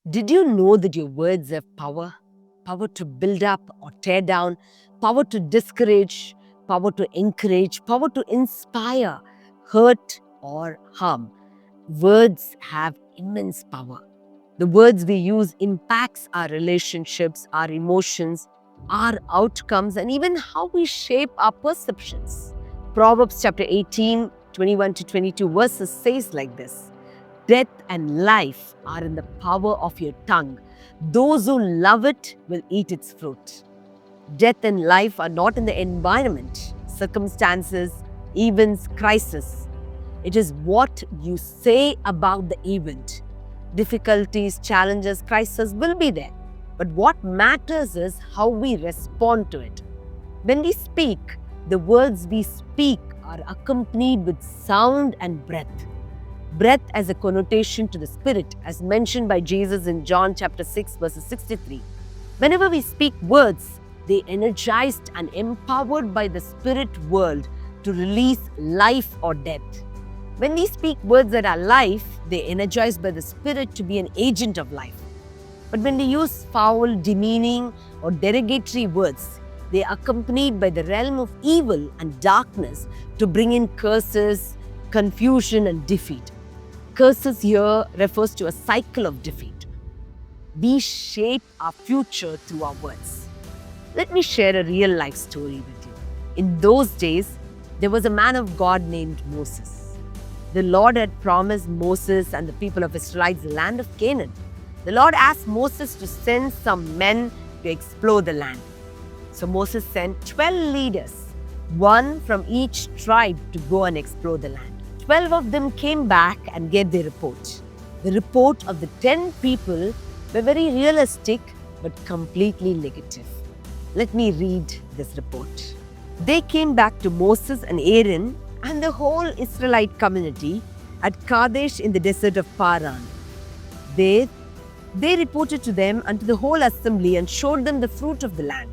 Did you know that your words have power? Power to build up or tear down, power to discourage, power to encourage, power to inspire, hurt or harm. Words have immense power. The words we use impacts our relationships, our emotions, our outcomes, and even how we shape our perceptions. Proverbs chapter 18, 21 to 22 verses says like this: Death and life are in the power of your tongue. Those who love it will eat its fruit. Death and life are not in the environment, circumstances, events, crisis. It is what you say about the event. Difficulties, challenges, crises will be there. But what matters is how we respond to it. When we speak, the words we speak are accompanied with sound and breath. Breath as a connotation to the spirit, as mentioned by Jesus in John chapter 6, verses 63. Whenever we speak words, they energized and empowered by the spirit world to release life or death. When we speak words that are life, they energized by the spirit to be an agent of life. But when we use foul, demeaning, or derogatory words, they are accompanied by the realm of evil and darkness to bring in curses, confusion, and defeat. Curses here refers to a cycle of defeat. We shape our future through our words. Let me share a real life story with you. In those days, there was a man of God named Moses. The Lord had promised Moses and the people of Israelites the land of Canaan. The Lord asked Moses to send some men to explore the land. So Moses sent 12 leaders, one from each tribe, to go and explore the land. 12 of them came back and gave their report. The report of the 10 people were very realistic but completely negative. Let me read this report. They came back to Moses and Aaron and the whole Israelite community at Kadesh in the desert of Paran. They reported to them and to the whole assembly and showed them the fruit of the land.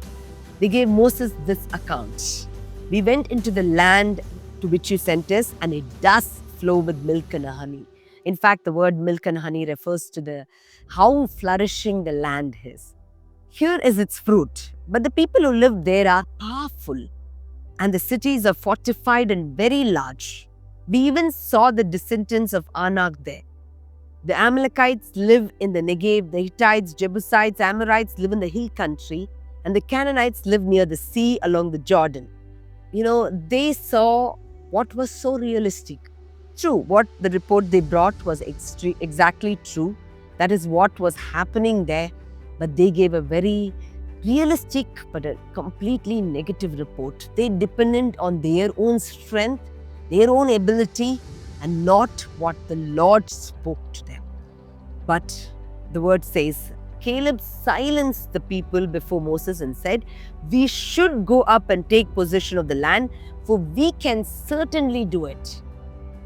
They gave Moses this account: We went into the land to which you sent us, and it does flow with milk and honey. In fact, the word milk and honey refers to how flourishing the land is. Here is its fruit, but the people who live there are powerful, and the cities are fortified and very large. We even saw the descendants of Anak there. The Amalekites live in the Negev, the Hittites, Jebusites, Amorites live in the hill country, and the Canaanites live near the sea along the Jordan. They saw what was so realistic. True, what the report they brought was exactly true. That is what was happening there. But they gave a very realistic but a completely negative report. They depended on their own strength, their own ability, and not what the Lord spoke to them. But the word says, Caleb silenced the people before Moses and said, We should go up and take possession of the land, for we can certainly do it.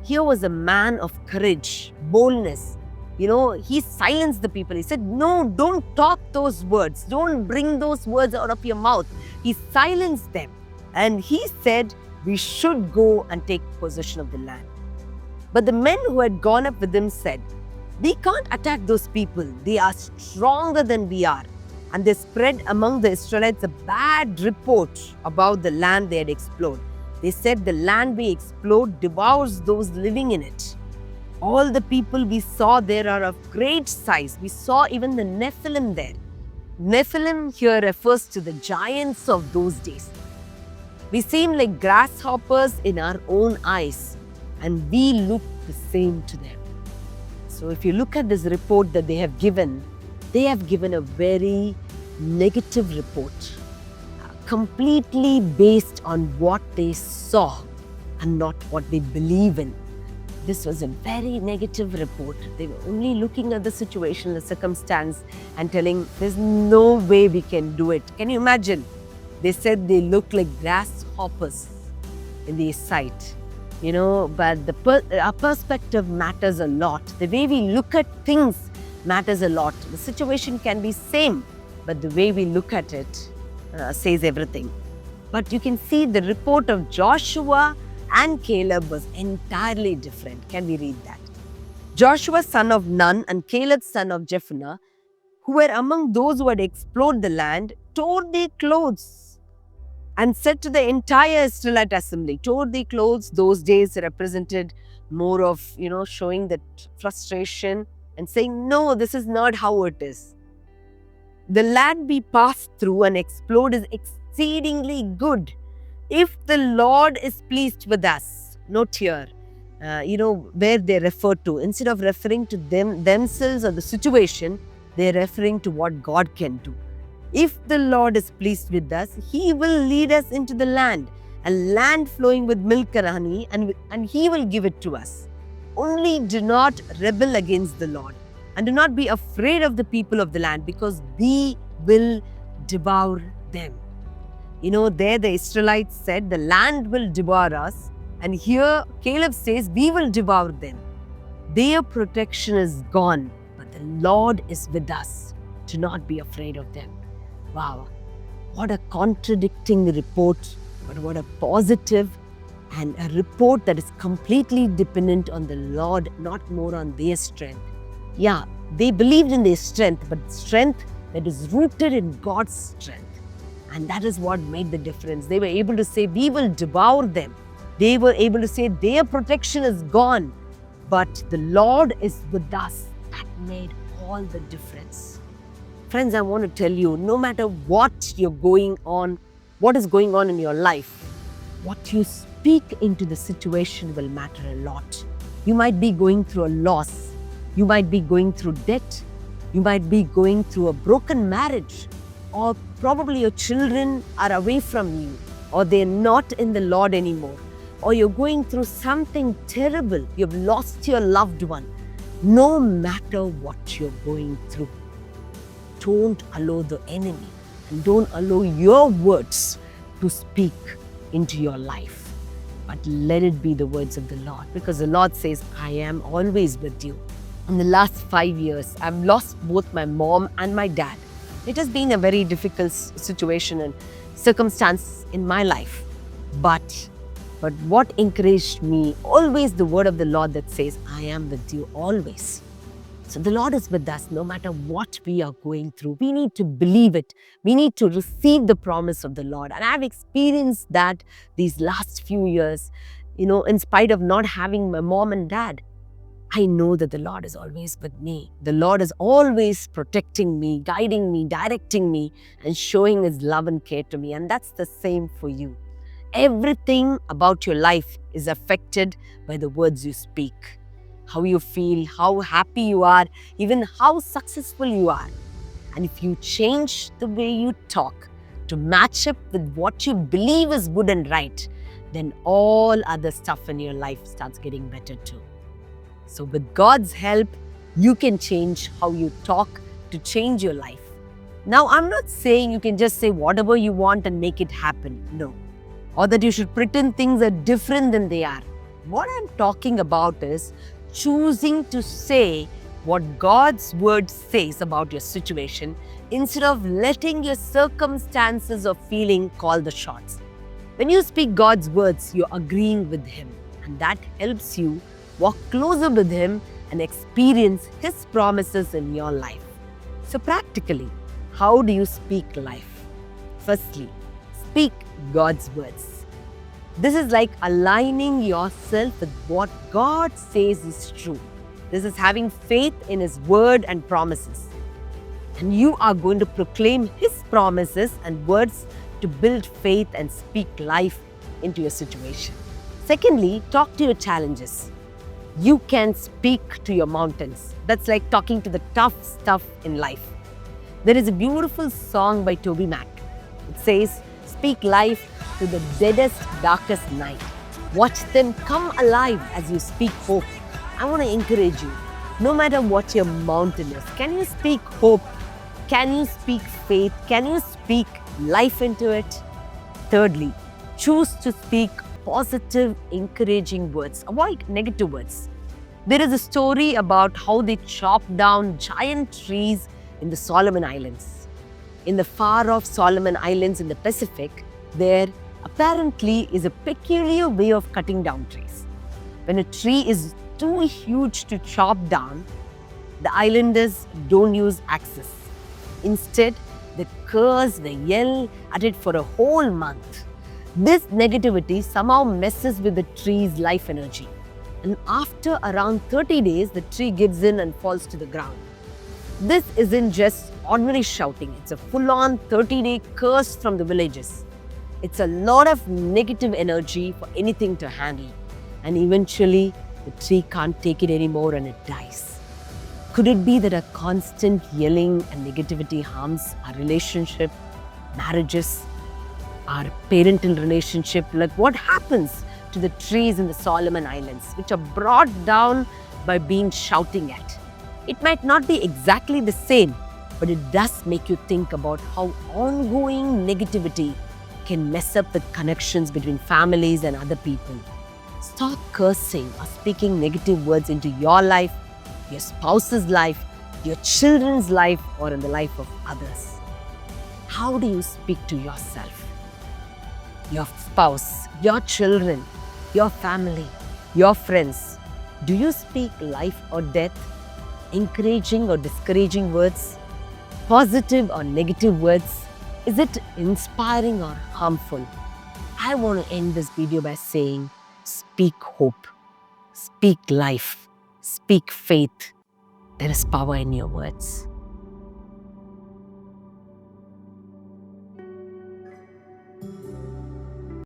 Here was a man of courage, boldness. He silenced the people. He said, No, don't talk those words. Don't bring those words out of your mouth. He silenced them. And he said, We should go and take possession of the land. But the men who had gone up with him said, We can't attack those people. They are stronger than we are. And they spread among the Israelites a bad report about the land they had explored. They said, The land we explored devours those living in it. All the people we saw there are of great size. We saw even the Nephilim there. Nephilim here refers to the giants of those days. We seem like grasshoppers in our own eyes, and we look the same to them. So if you look at this report that they have given a very negative report, completely based on what they saw and not what they believe in. This was a very negative report. They were only looking at the situation, the circumstance, and telling, there's no way we can do it. Can you imagine? They said they look like grasshoppers in their sight. But our perspective matters a lot. The way we look at things matters a lot. The situation can be same, but the way we look at it says everything. But you can see the report of Joshua and Caleb was entirely different. Can we read that? Joshua son of Nun and Caleb son of Jephunneh who were among those who had explored the land, tore their clothes and said to the entire Israelite assembly, tore their clothes. Those days represented more of, showing that frustration and saying, no, this is not how it is. The land we passed through and explored is exceedingly good. If the Lord is pleased with us, note here, where they refer to. Instead of referring to themselves or the situation, they're referring to what God can do. If the Lord is pleased with us, He will lead us into the land, a land flowing with milk and honey, and He will give it to us. Only do not rebel against the Lord, and do not be afraid of the people of the land, because we will devour them. There the Israelites said, the land will devour us. And here Caleb says, we will devour them. Their protection is gone, but the Lord is with us. Do not be afraid of them. Wow, what a contradicting report, but what a positive and a report that is completely dependent on the Lord, not more on their strength. Yeah, they believed in their strength, but strength that is rooted in God's strength. And that is what made the difference. They were able to say, we will devour them. They were able to say, their protection is gone, but the Lord is with us. That made all the difference. Friends, I want to tell you, no matter what is going on in your life, what you speak into the situation will matter a lot. You might be going through a loss. You might be going through debt. You might be going through a broken marriage. Or probably your children are away from you, or they're not in the Lord anymore, or you're going through something terrible, you've lost your loved one. No matter what you're going through, don't allow the enemy and don't allow your words to speak into your life, but let it be the words of the Lord, because the Lord says, I am always with you. In the last 5 years, I've lost both my mom and my dad. It has been a very difficult situation and circumstance in my life. But what encouraged me, always the word of the Lord that says, I am with you always. So the Lord is with us no matter what we are going through. We need to believe it. We need to receive the promise of the Lord. And I've experienced that these last few years, in spite of not having my mom and dad. I know that the Lord is always with me. The Lord is always protecting me, guiding me, directing me, and showing His love and care to me. And that's the same for you. Everything about your life is affected by the words you speak. How you feel, how happy you are, even how successful you are. And if you change the way you talk to match up with what you believe is good and right, then all other stuff in your life starts getting better too. So with God's help, you can change how you talk to change your life. Now, I'm not saying you can just say whatever you want and make it happen. No. Or that you should pretend things are different than they are. What I'm talking about is choosing to say what God's word says about your situation instead of letting your circumstances or feeling call the shots. When you speak God's words, you're agreeing with Him, and that helps you walk closer with Him and experience His promises in your life. So practically, how do you speak life? Firstly, speak God's words. This is like aligning yourself with what God says is true. This is having faith in His word and promises. And you are going to proclaim His promises and words to build faith and speak life into your situation. Secondly, talk to your challenges. You can speak to your mountains. That's like talking to the tough stuff in life. There is a beautiful song by Toby Mac. It says, speak life to the deadest, darkest night. Watch them come alive as you speak hope. I want to encourage you, no matter what your mountain is, can you speak hope? Can you speak faith? Can you speak life into it? Thirdly, choose to speak positive, encouraging words. Avoid negative words. There is a story about how they chopped down giant trees in the Solomon Islands. In the far-off Solomon Islands in the Pacific, there apparently is a peculiar way of cutting down trees. When a tree is too huge to chop down, the islanders don't use axes. Instead, they curse, they yell at it for a whole month. This negativity somehow messes with the tree's life energy. And after around 30 days, the tree gives in and falls to the ground. This isn't just ordinary shouting, it's a full on 30-day curse from the villages. It's a lot of negative energy for anything to handle. And eventually, the tree can't take it anymore and it dies. Could it be that a constant yelling and negativity harms our relationship, marriages, our parental relationship? Like what happens to the trees in the Solomon Islands, which are brought down by being shouting at? It might not be exactly the same, but it does make you think about how ongoing negativity can mess up the connections between families and other people. Stop cursing or speaking negative words into your life, your spouse's life, your children's life, or in the life of others. How do you speak to yourself, your spouse, your children, your family, your friends? Do you speak life or death, encouraging or discouraging words, positive or negative words? Is it inspiring or harmful? I want to end this video by saying, speak hope, speak life, speak faith. There is power in your words.